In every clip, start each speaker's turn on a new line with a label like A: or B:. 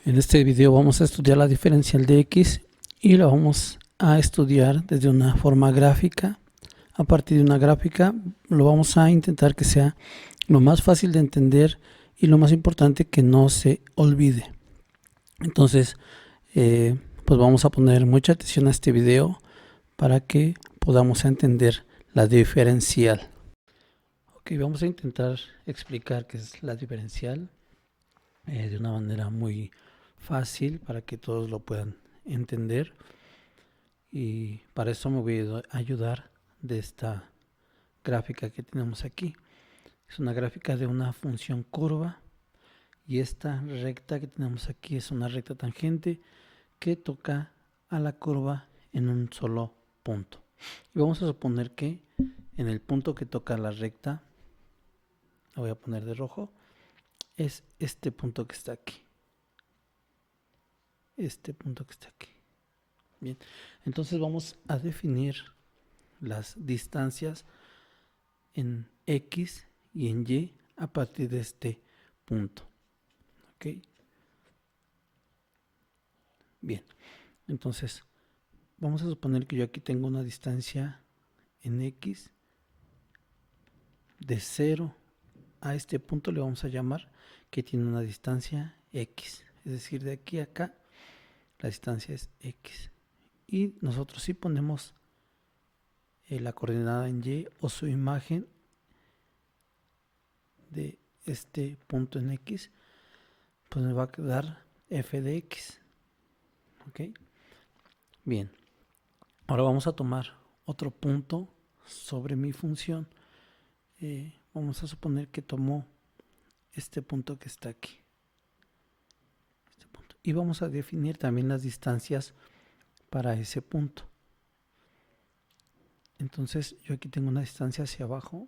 A: En este video vamos a estudiar la diferencial de x y lo vamos a estudiar desde una forma gráfica. A partir de una gráfica lo vamos a intentar que sea lo más fácil de entender y lo más importante que no se olvide. Entonces pues vamos a poner mucha atención a este video para que podamos entender la diferencial. Ok, vamos a intentar explicar qué es la diferencial de una manera muy fácil para que todos lo puedan entender, y para eso me voy a ayudar de esta gráfica que tenemos aquí. Es una gráfica de una función curva y esta recta que tenemos aquí es una recta tangente que toca a la curva en un solo punto. Y vamos a suponer que en el punto que toca la recta, la voy a poner de rojo, es este punto que está aquí. Este punto que está aquí. Bien, entonces vamos a definir las distancias en X y en Y a partir de este punto. ¿Ok? Bien, entonces vamos a suponer que yo aquí tengo una distancia en X de 0 a este punto, le vamos a llamar que tiene una distancia X. Es decir, de aquí a acá la distancia es X. Y nosotros si ponemos la coordenada en Y o su imagen de este punto en X, pues me va a quedar f de X. ¿Ok? Bien. Ahora vamos a tomar otro punto sobre mi función. Vamos a suponer que tomó este punto que está aquí. Este punto. Y vamos a definir también las distancias para ese punto. Entonces yo aquí tengo una distancia hacia abajo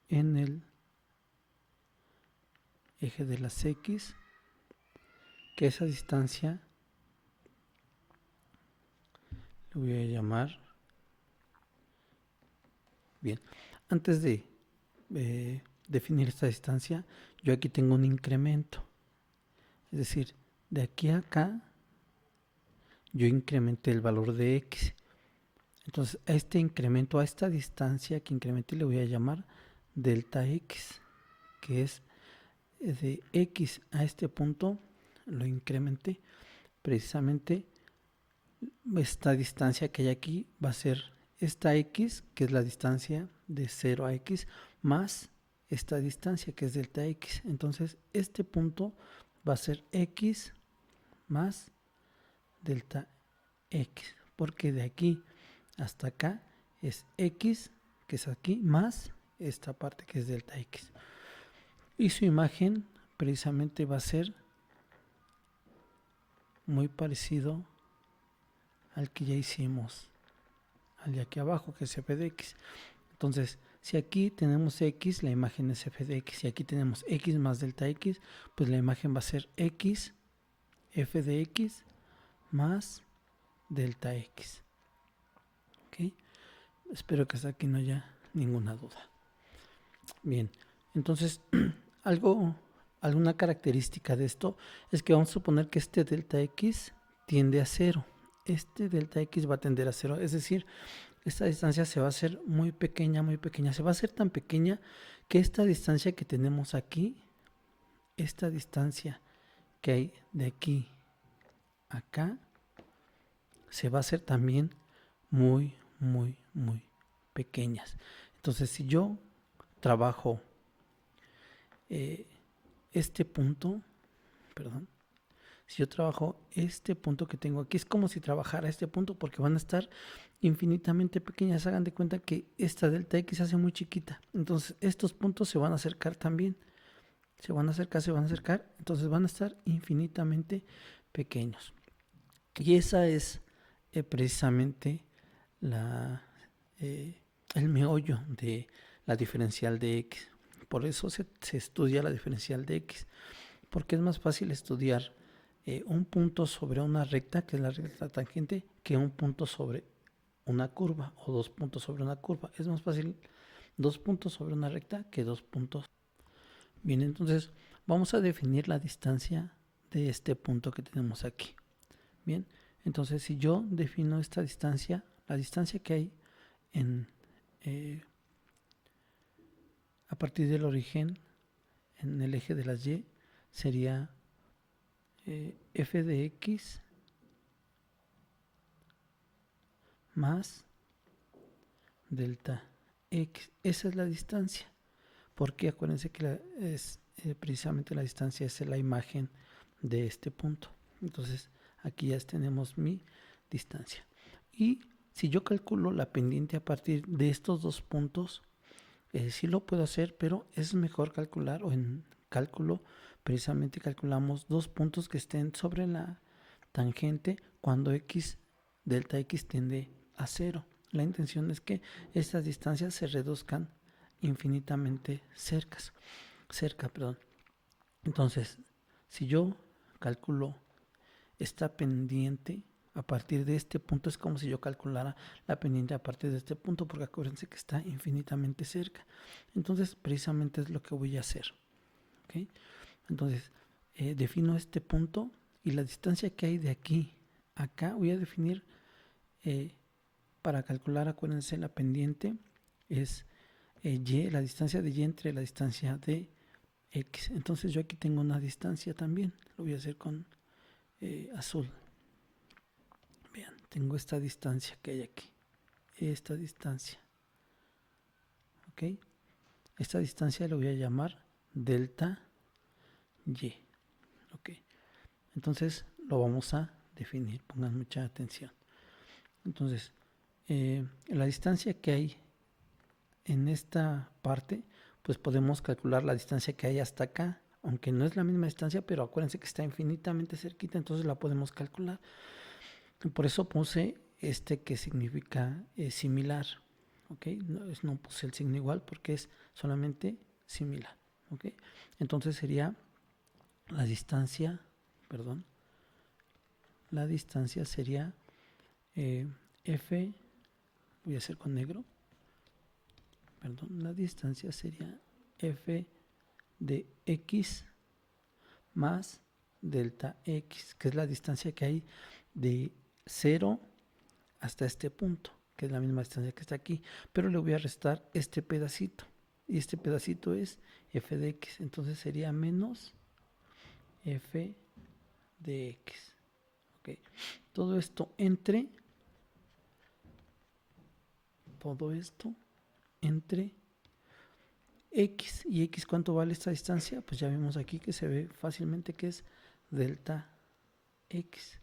A: en el eje de las X, que esa distancia le voy a llamar. Bien, antes de definir esta distancia, yo aquí tengo un incremento. Es decir, de aquí a acá yo incrementé el valor de X. Entonces a este incremento, a esta distancia que incrementé, le voy a llamar delta X, que es de X a este punto, lo incrementé. Precisamente esta distancia que hay aquí va a ser esta X, que es la distancia de 0 a X, más esta distancia que es delta X. Entonces este punto va a ser X más delta X, porque de aquí hasta acá es X, que es aquí, más esta parte que es delta X. Y su imagen precisamente va a ser muy parecido al que ya hicimos, al de aquí abajo, que es f de X. Entonces, si aquí tenemos X, la imagen es f de X. Si aquí tenemos X más delta X, pues la imagen va a ser X, f de X, más delta X. ¿Ok? Espero que hasta aquí no haya ninguna duda. Bien, entonces alguna característica de esto es que vamos a suponer que este delta X tiende a 0. Este delta X va a tender a 0, es decir, esta distancia se va a hacer muy pequeña, se va a hacer tan pequeña que esta distancia que tenemos aquí, esta distancia que hay de aquí a acá, se va a hacer también muy pequeñas. Entonces, si yo trabajo este punto, si yo trabajo este punto que tengo aquí, es como si trabajara este punto, porque van a estar infinitamente pequeñas. Hagan de cuenta que esta delta X se hace muy chiquita. Entonces estos puntos se van a acercar también. Se van a acercar. Entonces van a estar infinitamente pequeños. Y esa es precisamente el meollo de la diferencial de X. Por eso se estudia la diferencial de X. Porque es más fácil estudiar un punto sobre una recta, que es la recta tangente, que un punto sobre una curva o 2 puntos sobre una curva. Es más fácil 2 puntos sobre una recta que 2 puntos. Bien, entonces vamos a definir la distancia de este punto que tenemos aquí. Bien, entonces si yo defino esta distancia, la distancia que hay a partir del origen en el eje de las y sería f de x más delta x. Esa es la distancia, porque acuérdense que precisamente la distancia es la imagen de este punto. Entonces aquí ya tenemos mi distancia. Y si yo calculo la pendiente a partir de estos dos puntos, sí lo puedo hacer, pero es mejor calcular, o en cálculo precisamente calculamos dos puntos que estén sobre la tangente cuando delta x tiende a 0. La intención es que estas distancias se reduzcan infinitamente cerca. Entonces, si yo calculo esta pendiente a partir de este punto, es como si yo calculara la pendiente a partir de este punto, porque acuérdense que está infinitamente cerca. Entonces, precisamente es lo que voy a hacer. ¿Okay? Entonces, defino este punto y la distancia que hay de aquí a acá voy a definir para calcular, acuérdense, la pendiente es y, la distancia de y entre la distancia de x. Entonces yo aquí tengo una distancia también, lo voy a hacer con azul. Vean, tengo esta distancia que hay aquí, esta distancia, ok. Esta distancia lo voy a llamar delta y, ok. Entonces lo vamos a definir, pongan mucha atención. Entonces la distancia que hay en esta parte, pues podemos calcular la distancia que hay hasta acá, aunque no es la misma distancia, pero acuérdense que está infinitamente cerquita, entonces la podemos calcular. Por eso puse que significa similar, ¿ok? No puse el signo igual porque es solamente similar, ¿ok? Entonces sería la distancia, la distancia sería f, voy a hacer con negro, la distancia sería f de x más delta x, que es la distancia que hay de 0 hasta este punto, que es la misma distancia que está aquí, pero le voy a restar este pedacito, y este pedacito es f de x, entonces sería menos f de x. Okay. Todo esto entre x. ¿Y x cuánto vale esta distancia? Pues ya vemos aquí que se ve fácilmente que es delta x.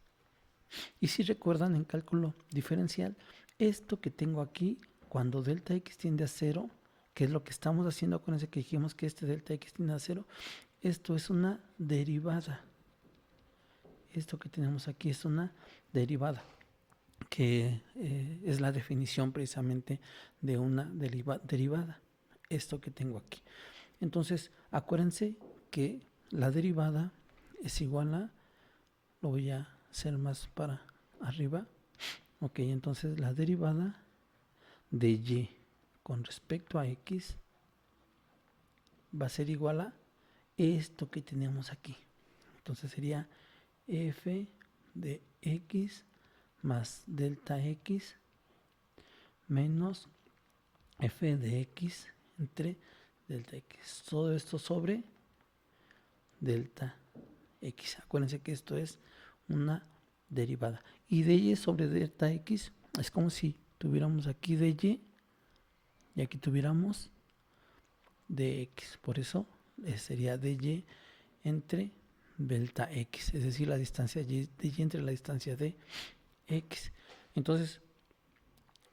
A: Y si recuerdan en cálculo diferencial, esto que tengo aquí, cuando delta x tiende a 0, que es lo que estamos haciendo, acuérdense que dijimos que este delta x tiende a 0, esto es una derivada. Esto que tenemos aquí es una derivada, que es la definición precisamente de una derivada. Esto que tengo aquí. Entonces, acuérdense que la derivada es igual a, lo voy a hacer más para arriba, ok, entonces la derivada de y con respecto a x va a ser igual a esto que tenemos aquí. Entonces sería f de x más delta x menos f de x entre delta x. Todo esto sobre delta x. Acuérdense que esto es una derivada. Y de y sobre delta x es como si tuviéramos aquí de y aquí tuviéramos de x. Por eso sería de y entre delta x. Es decir, la distancia de y entre la distancia de x. Entonces,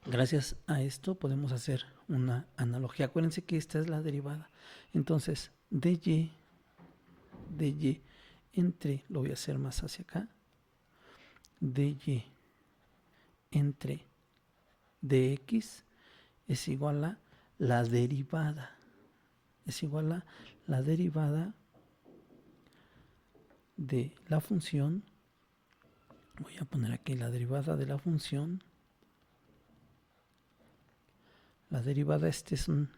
A: gracias a esto podemos hacer una analogía. Acuérdense que esta es la derivada. Entonces, de y entre, lo voy a hacer más hacia acá, de y entre dx es igual a la derivada. Es igual a la derivada de la función. Voy a poner aquí la derivada de la función La derivada, este es un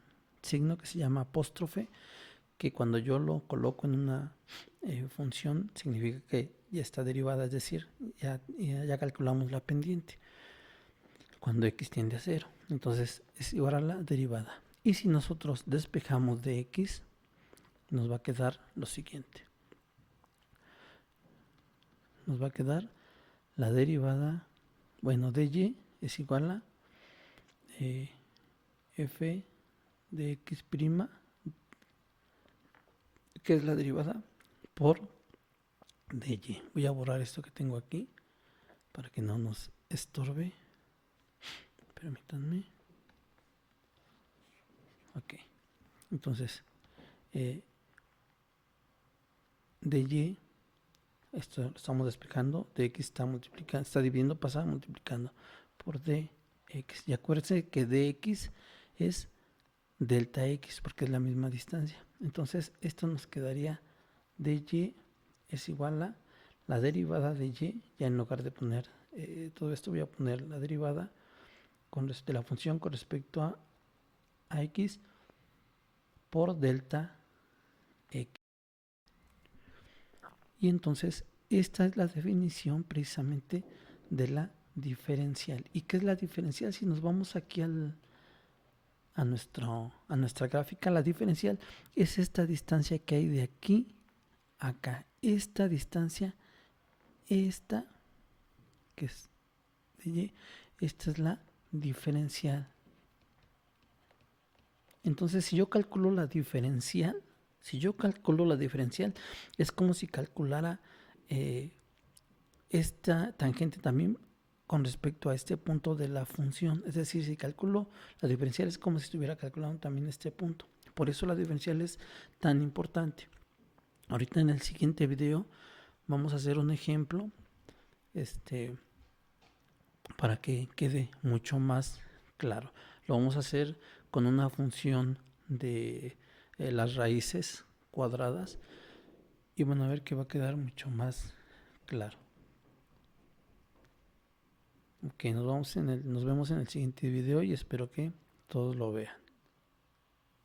A: signo que se llama apóstrofe, que cuando yo lo coloco en una función significa que ya está derivada, es decir, ya calculamos la pendiente cuando x tiende a 0. Entonces es igual a la derivada. Y si nosotros despejamos de x, nos va a quedar lo siguiente. Nos va a quedar la derivada, bueno, de y es igual a f de x', que es la derivada por dy. Voy a borrar esto que tengo aquí para que no nos estorbe. Permítanme. Ok. Entonces, dy, esto lo estamos despejando, dx está multiplicando, está dividiendo, pasa multiplicando por dx. Y acuérdense que dx es delta x porque es la misma distancia. Entonces, esto nos quedaría dy es igual a la derivada de y, ya en lugar de poner todo esto voy a poner la derivada de la función con respecto a x por delta x. Y entonces esta es la definición precisamente de la diferencial. ¿Y qué es la diferencial? Si nos vamos aquí a nuestra gráfica, la diferencial es esta distancia que hay de aquí a acá. Esta distancia, esta que es de y, esta es la diferencial. Entonces, si yo calculo la diferencial, es como si calculara esta tangente también con respecto a este punto de la función. Es decir, si calculo la diferencial es como si estuviera calculando también este punto. Por eso la diferencial es tan importante. Ahorita en el siguiente video vamos a hacer un ejemplo para que quede mucho más claro. Lo vamos a hacer con una función de las raíces cuadradas y van a ver que va a quedar mucho más claro. Ok, nos vemos en el siguiente video y espero que todos lo vean.